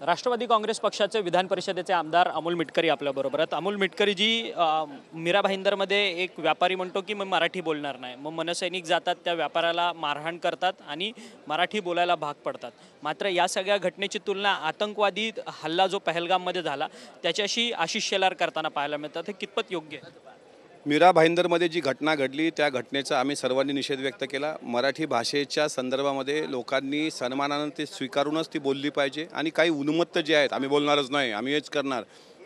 राष्ट्रवादी काँग्रेस पक्षाचे विधान परिषदेचे आमदार अमोल मिटकरी आपल्याबरोबर आहेत। अमोल मिटकरी जी मीरा भाईंदरमध्ये एक व्यापारी म्हणतो की मग मराठी बोलणार नाही, मग मनसैनिक जातात त्या व्यापाऱ्याला मारहाण करतात आणि मराठी बोलायला भाग पडतात। मात्र या सगळ्या घटनेची तुलना आतंकवादी हल्ला जो पहलगाममध्ये झाला त्याच्याशी आशिष शेलार करताना पाहायला मिळतात। हे कितपत योग्य आहे? मीरा भाईंदरमध्ये जी घटना घडली त्या घटनेचा आम्ही सर्वांनी निषेध व्यक्त केला। मराठी भाषेच्या संदर्भामध्ये लोकांनी सन्मानाने ते स्वीकारूनच ती बोलली पाहिजे आणि काही उन्मत्त जे आहेत आम्ही बोलणारच नाही, आम्ही हेच करणार,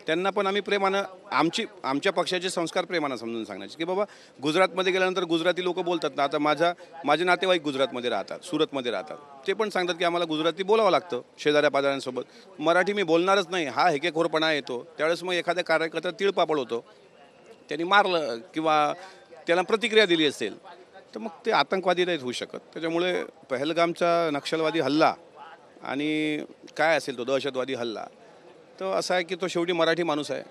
त्यांना पण आम्ही प्रेमानं आमच्या पक्षाचे संस्कार प्रेमानं समजून सांगण्याचे की बाबा गुजरातमध्ये गेल्यानंतर गुजराती लोक बोलतात ना। आता माझे नातेवाईक गुजरातमध्ये राहतात, सुरतमध्ये राहतात, ते पण सांगतात की आम्हाला गुजराती बोलावं लागतं शेजाऱ्या पाजाऱ्यांसोबत, मराठी मी बोलणारच नाही हा हेकेखोरपणा येतो। त्यावेळेस मग एखाद्या कार्यकर्ता तिळपापड होतो, त्यांनी मारलं किंवा त्याला प्रतिक्रिया दिली असेल तर मग ते आतंकवादी नाहीत होऊ शकत। त्याच्यामुळे पहलगामचा नक्षलवादी हल्ला आणि काय असेल तो दहशतवादी हल्ला तो असा आहे की तो शेवटी मराठी माणूस आहे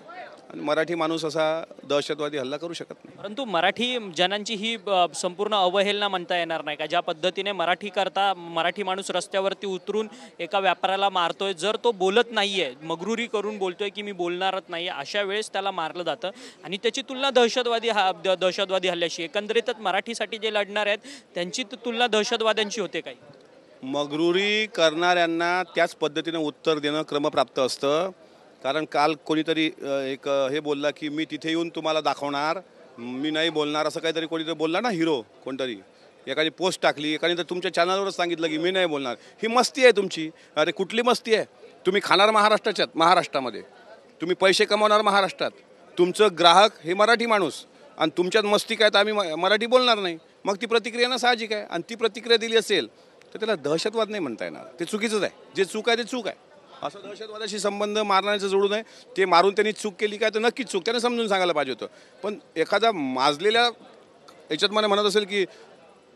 आणि मराठी माणूस असा दहशतवादी हल्ला करू शकत नाही। परंतु मराठी जनांची ही संपूर्ण अवहेलना म्हणता येणार नाही का? ज्या पद्धतीने मराठी माणूस रस्त्यावरती उतरून एका व्यापाऱ्याला मारतोय, जर तो बोलत नाहीये, मगरुरी करून बोलतोय की मी बोलणारच नाही, अशा वेळेस त्याला मारलं जातं आणि त्याची तुलना दहशतवादी हल्ल्याशी, एकंदरीतच मराठीसाठी जे लढणार आहेत त्यांची तुलना दहशतवाद्यांची होते काही? मगरुरी करणाऱ्यांना त्याच पद्धतीने उत्तर देणं क्रमप्राप्त असतं। कारण काल कोणीतरी एक हे बोलला की मी तिथे येऊन तुम्हाला दाखवणार, मी नाही बोलणार, असं काहीतरी कोणीतरी बोलला ना, हिरो कोणतरी, एखादी पोस्ट टाकली, एखादी तर तुमच्या चॅनलवरच सांगितलं की मी नाही बोलणार। ही मस्ती आहे तुमची। अरे कुठली मस्ती आहे? तुम्ही खाणार महाराष्ट्रामध्ये, तुम्ही पैसे कमावणार महाराष्ट्रात, तुमचं ग्राहक हे मराठी माणूस आणि तुमच्यात मस्ती काय तर आम्ही मराठी बोलणार नाही, मग ती प्रतिक्रिया ना साहजिक आहे। आणि ती प्रतिक्रिया दिली असेल तर त्याला दहशतवाद नाही म्हणता येणार, ते चुकीचंच आहे। जे चूक आहे ते चूक आहे, असं दहशतवादाशी संबंध मारण्याचं जोडू नये। ते मारून त्यांनी चूक केली काय तर नक्कीच चूक, त्याने समजून सांगायला पाहिजे होतं। पण एखादा माजलेल्या याच्यात मला म्हणत असेल की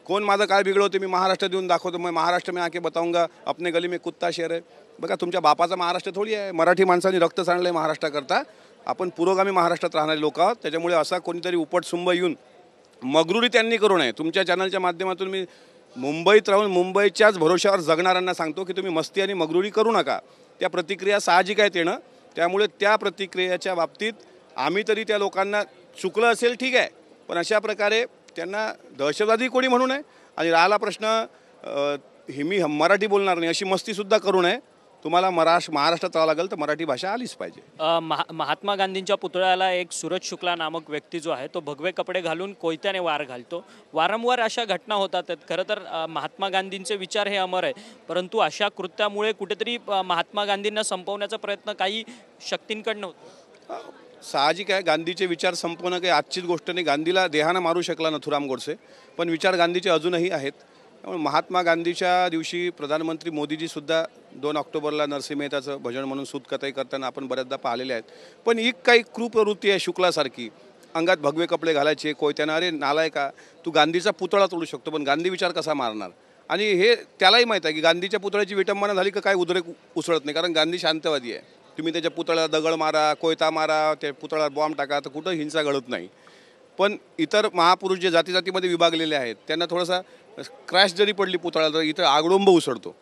कोण माझं काय बिघडवते, मी महाराष्ट्र देऊन दाखवतो, मैं महाराष्ट्र में आके बताऊंगा अपने गली में कुत्ता शेर है। बघा तुमच्या बापाचा महाराष्ट्र थोडी आहे, मराठी माणसांनी रक्त सांडलं आहे महाराष्ट्राकरता, आपण पुरोगामी महाराष्ट्रात राहणारे लोक आहोत। त्याच्यामुळे असा कोणीतरी उपटसुंब येऊन मगरुरी त्यांनी करू नये। तुमच्या चॅनलच्या माध्यमातून मी मुंबईत राहून मुंबईच्याच भरोश्यावर जगणाऱ्यांना सांगतो की तुम्ही मस्ती आणि मगरुरी करू नका। त्या प्रतिक्रिया साहजिक आहेत येणं, त्यामुळे त्या प्रतिक्रियेच्या बाबतीत आम्ही तरी त्या लोकांना चुकलं असेल ठीक आहे, पण अशा प्रकारे त्यांना दहशतवादी कोणी म्हणू नये। आणि राहिला प्रश्न मी मराठी बोलणार नाही अशी मस्तीसुद्धा करू नये। तुम्हाला महाराष्ट्रात राहावं लागेल तर मराठी भाषा आलीच पाहिजे। महात्मा गांधींच्या पुतळ्याला एक सूरज शुक्ला नामक व्यक्ती जो आहे तो भगवे कपडे घालून कोयत्याने वार घालतो। वारंवार अशा घटना होतात। खरं तर महात्मा गांधींचे विचार हे अमर आहे, परंतु अशा कृत्यामुळे कुठेतरी महात्मा गांधींना संपवण्याचा प्रयत्न काही शक्तींकडनं होतो। साहजिक आहे, गांधीचे विचार संपवणं काही आजचीच गोष्ट नाही। गांधीला देहानं मारू शकला नथुराम गोडसे, पण विचार गांधीचे अजूनही आहेत। त्यामुळे महात्मा गांधीच्या दिवशी प्रधानमंत्री मोदीजीसुद्धा 2 ऑक्टोबरला नरसिंह मेहताचं भजन म्हणून सूतकताई करताना आपण बऱ्याचदा पाहिलेले आहेत। पण ही काही कृपवृत्ती आहे शुक्लासारखी, अंगात भगवे कपडे घालायचे कोयत्यानं। अरे नालायका, तू गांधीचा पुतळा तोडू शकतो पण गांधी विचार कसा मारणार? आणि हे त्यालाही माहीत आहे की गांधीच्या पुतळ्याची विटंबना झाली का काय उद्रेक उसळत नाही, कारण गांधी शांतवादी आहे। तुम्ही त्याच्या पुतळ्याला दगड मारा, कोयता मारा, त्या पुतळ्यावर बॉम्ब टाका, तर कुठं हिंसा घडत नाही। पण इतर महापुरुष जे जातीमध्ये विभागलेले आहेत त्यांना थोडासा क्रॅश जरी पडली पुतळ्याला तर इथं आगडोंब उसळतो।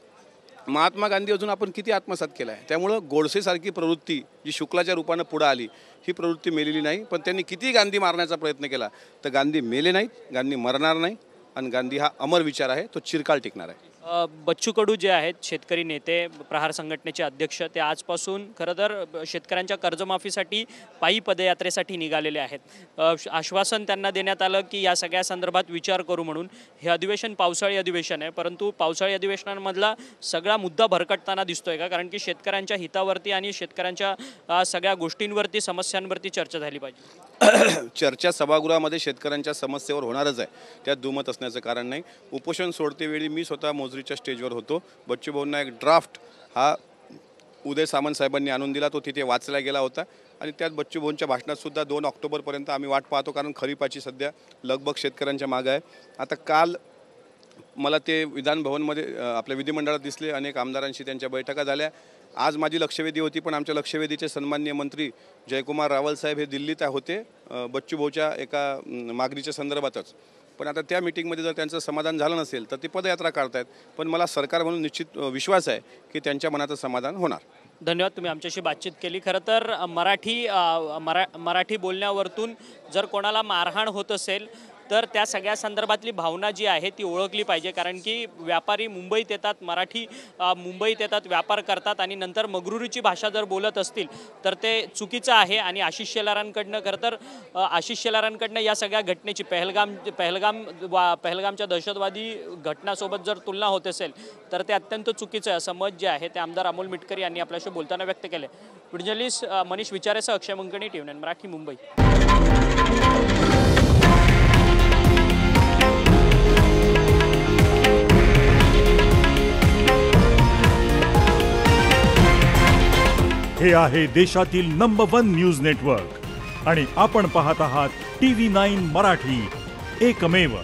महात्मा गांधी अजून आपण किती आत्मसात केला आहे। त्यामुळं गोडसेसारखी प्रवृत्ती जी शुक्लाच्या रूपानं पुढं आली, ही प्रवृत्ती मेलेली नाही। पण त्यांनी किती गांधी मारण्याचा प्रयत्न केला तर गांधी मेले नाहीत, गांधी मरणार नाही आणि गांधी हा अमर विचार आहे, तो चिरकाल टिकणार आहे। बच्चू कडू जे आहेत शेतकरी नेते, प्रहार संघटनेचे अध्यक्ष, ते आजपासून खरं तर शेतकऱ्यांच्या कर्जमाफीसाठी पायी पदयात्रेसाठी निघालेले आहेत। आश्वासन त्यांना देण्यात आलं की या सगळ्या संदर्भात विचार करू म्हणून। हे अधिवेशन पावसाळी अधिवेशन आहे, परंतु पावसाळी अधिवेशनांमधला सगळा मुद्दा भरकटताना दिसतोय का? कारण की शेतकऱ्यांच्या हितावरती आणि शेतकऱ्यांच्या सगळ्या गोष्टींवरती, समस्यांवरती चर्चा झाली पाहिजे। चर्चा सभागृहामध्ये शेतकऱ्यांच्या समस्येवर होणारच आहे, त्यात दुमत असण्याचं कारण नाही। उपोषण सोडतेवेळी मी स्वतः मोजरीच्या स्टेजवर होतो। बच्चू भाऊंना एक ड्राफ्ट हा उदय सामंत साहेबांनी आणून दिला, तो तिथे वाचला गेला होता आणि त्यात बच्चू भाऊंच्या भाषणातसुद्धा 2 ऑक्टोबरपर्यंत आम्ही वाट पाहतो, कारण खरीपाची सध्या लगबग शेतकऱ्यांच्या मागं आहे। आता काल मला ते विधान भवनमध्ये आपल्या विधिमंडळात दिसले, अनेक आमदारांशी त्यांच्या बैठका झाल्या। आज माझी लक्षवेधी होती, पण आमच्या लक्षवेधीचे सन्माननीय मंत्री जयकुमार रावल साहेब हे दिल्लीत होते बच्चू भाऊच्या एका मागणीच्या संदर्भातच। पण आता त्या मीटिंगमध्ये जर त्यांचं समाधान झालं नसेल तर ते पदयात्रा काढतायत, पण मला सरकार म्हणून निश्चित विश्वास आहे की त्यांच्या मनाचं समाधान होणार। धन्यवाद, तुम्ही आमच्याशी बातचीत केली. खरं तर मराठी बोलण्यावरतून जर कोणाला मारहाण होत असेल तर त्या सगळ्या संदर्भातली भावना जी आहे ती ओळखली पाहिजे. कारण की व्यापारी मुंबईत येतात, मुंबईत येतात, व्यापार करतात आणि नंतर मगरुरीची भाषा जर बोलत असतील तर ते चुकीचं आहे. आणि आशिष शेलारांकडनं या सगळ्या घटनेची पहलगामच्या दहशतवादी घटनासोबत जर तुलना होत असेल तर ते अत्यंत चुकीचं आहे असं मत जे आहे ते आमदार अमोल मिटकर यांनी आपल्याशी बोलताना व्यक्त केलं. जर्नलिस्ट मनीष विचारेसह अक्षय मंकणी, TV9 मराठी, मुंबई. हे आहे देशातील नंबर 1 न्यूज नेटवर्क आणि आपण पाहत आहात TV9 मराठी, एकमेव.